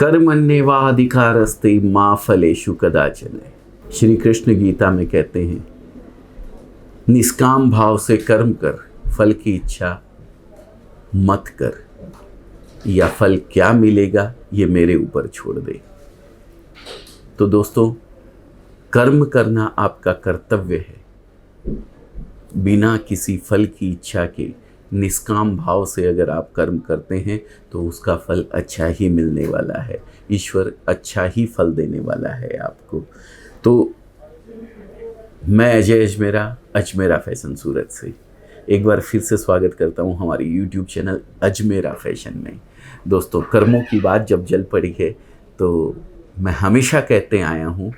कर्मण्येवाधिकारस्ते मा फलेषु कदाचन। श्री कृष्ण गीता में कहते हैं, निष्काम भाव से कर्म कर, फल की इच्छा मत कर, या फल क्या मिलेगा ये मेरे ऊपर छोड़ दे। तो दोस्तों, कर्म करना आपका कर्तव्य है। बिना किसी फल की इच्छा के निष्काम भाव से अगर आप कर्म करते हैं तो उसका फल अच्छा ही मिलने वाला है। ईश्वर अच्छा ही फल देने वाला है आपको। तो मैं अजय अजमेरा फैशन सूरत से एक बार फिर से स्वागत करता हूं हमारे YouTube चैनल अजमेरा फैशन में। दोस्तों, कर्मों की बात जब जल पड़ी है तो मैं हमेशा कहते आया हूं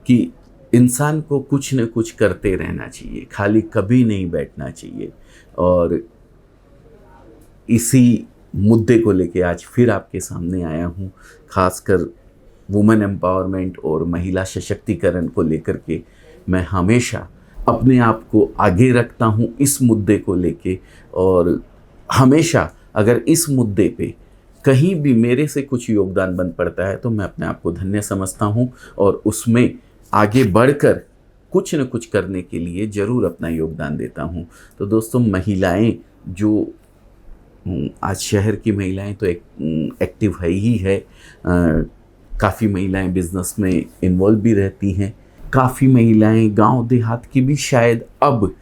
कि इंसान को कुछ न कुछ करते रहना चाहिए, खाली कभी नहीं बैठना चाहिए। और इसी मुद्दे को लेके आज फिर आपके सामने आया हूं, खासकर वुमेन एम्पावरमेंट और महिला सशक्तिकरण को लेकर के मैं हमेशा अपने आप को आगे रखता हूं इस मुद्दे को लेके। और हमेशा अगर इस मुद्दे पे कहीं भी मेरे से कुछ योगदान बन पड़ता है तो मैं अपने आप को धन्य समझता हूं और उसमें आगे बढ़कर कुछ न कुछ करने के लिए ज़रूर अपना योगदान देता हूं। तो दोस्तों, महिलाएं जो आज शहर की महिलाएं तो एक्टिव ही है। काफ़ी महिलाएं बिजनेस में इन्वॉल्व भी रहती हैं। काफ़ी महिलाएं गांव देहात की भी शायद अब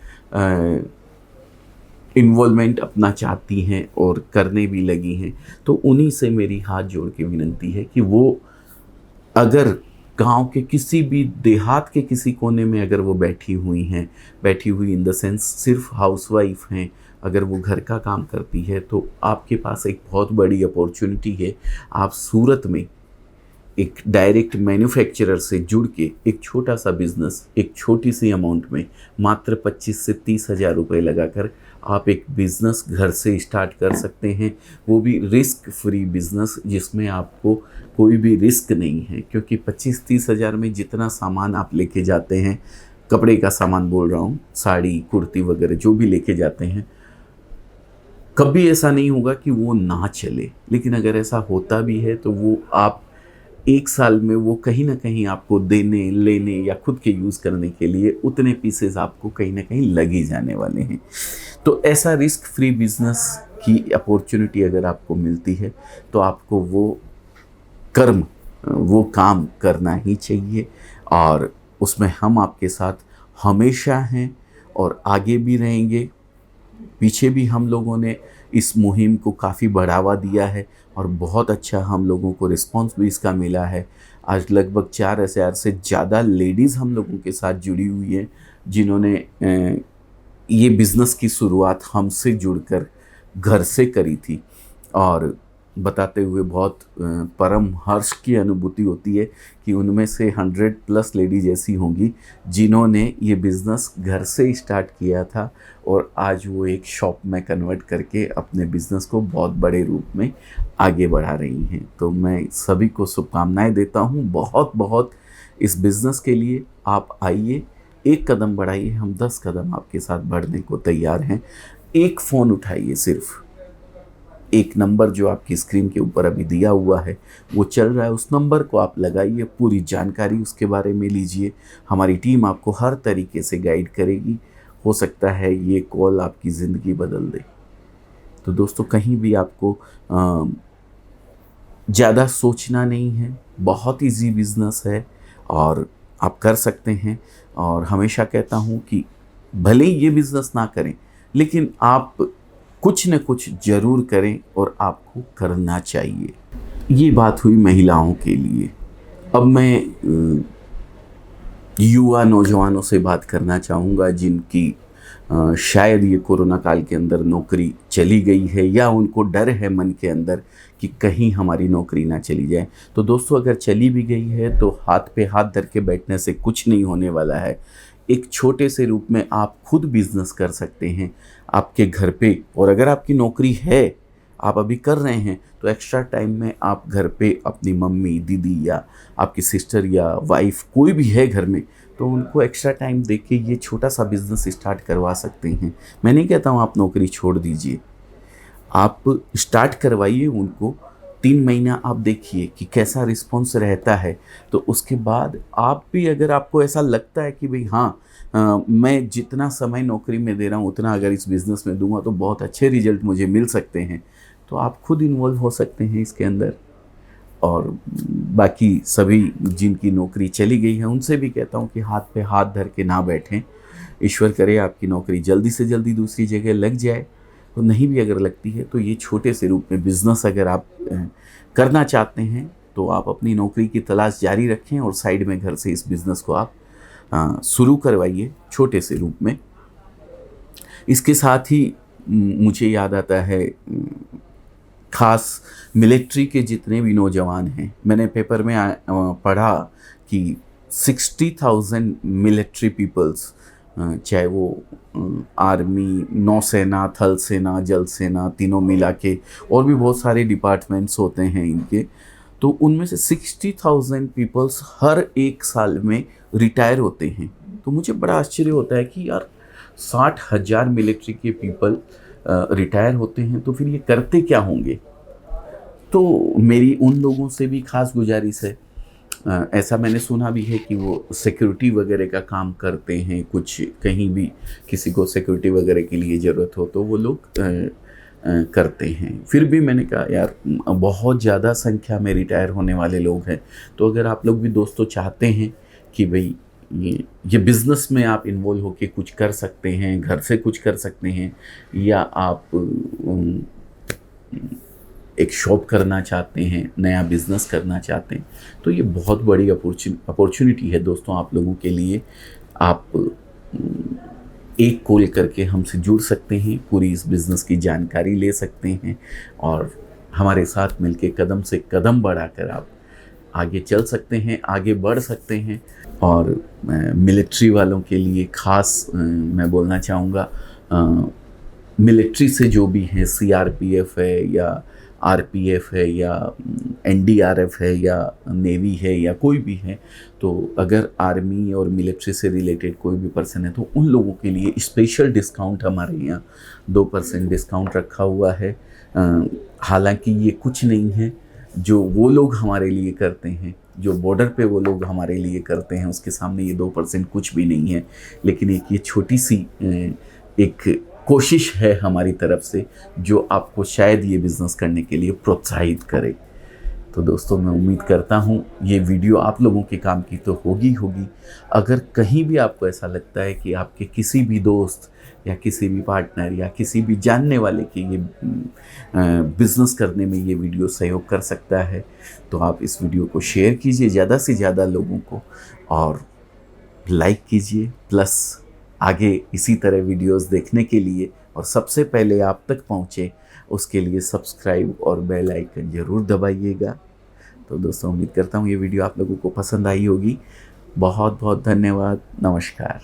इन्वॉल्वमेंट अपना चाहती हैं और करने भी लगी हैं। तो उन्हीं से मेरी हाथ जोड़ के विनती है कि वो अगर गांव के किसी भी देहात के किसी कोने में अगर वो बैठी हुई इन द सेंस सिर्फ हाउसवाइफ हैं, अगर वो घर का काम करती है, तो आपके पास एक बहुत बड़ी अपॉर्चुनिटी है। आप सूरत में एक डायरेक्ट मैन्युफैक्चरर से जुड़ के एक छोटा सा बिज़नेस एक छोटी सी अमाउंट में मात्र 25 से 30 हज़ार रुपये लगाकर आप एक बिज़नेस घर से स्टार्ट कर सकते हैं। वो भी रिस्क फ्री बिज़नेस जिसमें आपको कोई भी रिस्क नहीं है, क्योंकि 25-30 हज़ार में जितना सामान आप लेके जाते हैं, कपड़े का सामान बोल रहा हूँ, साड़ी कुर्ती वगैरह जो भी लेके जाते हैं, कभी ऐसा नहीं होगा कि वो ना चले। लेकिन अगर ऐसा होता भी है तो वो आप एक साल में वो कहीं ना कहीं आपको देने लेने या खुद के यूज़ करने के लिए उतने पीसेस आपको कहीं ना कहीं लग ही जाने वाले हैं। तो ऐसा रिस्क फ्री बिजनेस की अपॉर्चुनिटी अगर आपको मिलती है तो आपको वो काम करना ही चाहिए। और उसमें हम आपके साथ हमेशा हैं और आगे भी रहेंगे। पीछे भी हम लोगों ने इस मुहिम को काफ़ी बढ़ावा दिया है और बहुत अच्छा हम लोगों को रिस्पांस भी इसका मिला है। आज लगभग 4,000 से ज़्यादा लेडीज़ हम लोगों के साथ जुड़ी हुई हैं, जिन्होंने ये बिज़नेस की शुरुआत हमसे जुड़कर घर से करी थी। और बताते हुए बहुत परम हर्ष की अनुभूति होती है कि उनमें से 100+ लेडीज ऐसी होंगी जिन्होंने ये बिज़नेस घर से स्टार्ट किया था और आज वो एक शॉप में कन्वर्ट करके अपने बिज़नेस को बहुत बड़े रूप में आगे बढ़ा रही हैं। तो मैं सभी को शुभकामनाएं देता हूँ बहुत बहुत इस बिज़नेस के लिए। आप आइए, एक कदम बढ़ाइए, हम 10 कदम आपके साथ बढ़ने को तैयार हैं। एक फ़ोन उठाइए, सिर्फ एक नंबर जो आपकी स्क्रीन के ऊपर अभी दिया हुआ है वो चल रहा है, उस नंबर को आप लगाइए, पूरी जानकारी उसके बारे में लीजिए। हमारी टीम आपको हर तरीके से गाइड करेगी। हो सकता है ये कॉल आपकी ज़िंदगी बदल दे। तो दोस्तों, कहीं भी आपको ज़्यादा सोचना नहीं है, बहुत ईजी बिज़नेस है और आप कर सकते हैं। और हमेशा कहता हूँ कि भले ही ये बिज़नेस ना करें, लेकिन आप कुछ न कुछ ज़रूर करें और आपको करना चाहिए। ये बात हुई महिलाओं के लिए। अब मैं युवा नौजवानों से बात करना चाहूँगा जिनकी शायद ये कोरोना काल के अंदर नौकरी चली गई है या उनको डर है मन के अंदर कि कहीं हमारी नौकरी ना चली जाए। तो दोस्तों, अगर चली भी गई है तो हाथ पे हाथ धर के बैठने से कुछ नहीं होने वाला है। एक छोटे से रूप में आप खुद बिजनेस कर सकते हैं आपके घर पे। और अगर आपकी नौकरी है, आप अभी कर रहे हैं, तो एक्स्ट्रा टाइम में आप घर पे अपनी मम्मी, दीदी या आपकी सिस्टर या वाइफ कोई भी है घर में, तो उनको एक्स्ट्रा टाइम दे के ये छोटा सा बिज़नेस स्टार्ट करवा सकते हैं। मैं नहीं कहता हूँ आप नौकरी छोड़ दीजिए, आप स्टार्ट करवाइए उनको। 3 महीना आप देखिए कि कैसा रिस्पॉन्स रहता है। तो उसके बाद आप भी, अगर आपको ऐसा लगता है कि भाई हाँ, मैं जितना समय नौकरी में दे रहा हूँ उतना अगर इस बिज़नेस में दूंगा तो बहुत अच्छे रिजल्ट मुझे मिल सकते हैं, तो आप खुद इन्वॉल्व हो सकते हैं इसके अंदर। और बाकी सभी जिनकी नौकरी चली गई है उनसे भी कहता हूँ कि हाथ पे हाथ धर के ना बैठें। ईश्वर करे आपकी नौकरी जल्दी से जल्दी दूसरी जगह लग जाए, तो नहीं भी अगर लगती है तो ये छोटे से रूप में बिज़नेस अगर आप करना चाहते हैं तो आप अपनी नौकरी की तलाश जारी रखें और साइड में घर से इस बिज़नेस को आप शुरू करवाइए छोटे से रूप में। इसके साथ ही मुझे याद आता है, ख़ास मिलिट्री के जितने भी नौजवान हैं, मैंने पेपर में पढ़ा कि 60,000 मिलिट्री पीपल्स, चाहे वो आर्मी, नौसेना, थल सेना, जल सेना, तीनों मिला के और भी बहुत सारे डिपार्टमेंट्स होते हैं इनके, तो उनमें से 60,000 पीपल्स हर एक साल में रिटायर होते हैं। तो मुझे बड़ा आश्चर्य होता है कि यार 60,000 मिलिट्री के पीपल रिटायर होते हैं, तो फिर ये करते क्या होंगे। तो मेरी उन लोगों से भी खास गुजारिश है, ऐसा मैंने सुना भी है कि वो सिक्योरिटी वगैरह का काम करते हैं, कुछ कहीं भी किसी को सिक्योरिटी वगैरह के लिए ज़रूरत हो तो वो लोग करते हैं। फिर भी मैंने कहा यार बहुत ज़्यादा संख्या में रिटायर होने वाले लोग हैं, तो अगर आप लोग भी दोस्तों चाहते हैं कि भाई ये बिज़नेस में आप इन्वॉल्व होके कुछ कर सकते हैं, घर से कुछ कर सकते हैं, या आप एक शॉप करना चाहते हैं, नया बिज़नेस करना चाहते हैं, तो ये बहुत बड़ी अपॉर्चुनिटी है दोस्तों आप लोगों के लिए। आप एक कॉल करके हमसे जुड़ सकते हैं, पूरी इस बिज़नेस की जानकारी ले सकते हैं और हमारे साथ मिलके कदम से कदम बढ़ाकर आप आगे चल सकते हैं, आगे बढ़ सकते हैं। और मिलिट्री वालों के लिए ख़ास मैं बोलना चाहूँगा, मिलिट्री से जो भी हैं, सीआरपीएफ है या आरपीएफ है या एनडीआरएफ है या नेवी है या कोई भी है, तो अगर आर्मी और मिलिट्री से रिलेटेड कोई भी पर्सन है तो उन लोगों के लिए स्पेशल डिस्काउंट हमारे यहाँ 2% डिस्काउंट रखा हुआ है। हालांकि ये कुछ नहीं है जो वो लोग हमारे लिए करते हैं, जो बॉर्डर पे वो लोग हमारे लिए करते हैं, उसके सामने ये 2% कुछ भी नहीं है। लेकिन एक ये छोटी सी एक कोशिश है हमारी तरफ से जो आपको शायद ये बिज़नेस करने के लिए प्रोत्साहित करे। तो दोस्तों मैं उम्मीद करता हूँ ये वीडियो आप लोगों के काम की तो होगी। अगर कहीं भी आपको ऐसा लगता है कि आपके किसी भी दोस्त या किसी भी पार्टनर या किसी भी जानने वाले के ये बिज़नेस करने में ये वीडियो सहयोग कर सकता है, तो आप इस वीडियो को शेयर कीजिए ज़्यादा से ज़्यादा लोगों को और लाइक कीजिए। प्लस आगे इसी तरह वीडियोस देखने के लिए और सबसे पहले आप तक पहुँचे उसके लिए सब्सक्राइब और बेल आइकन ज़रूर दबाइएगा। तो दोस्तों उम्मीद करता हूँ ये वीडियो आप लोगों को पसंद आई होगी। बहुत बहुत धन्यवाद। नमस्कार।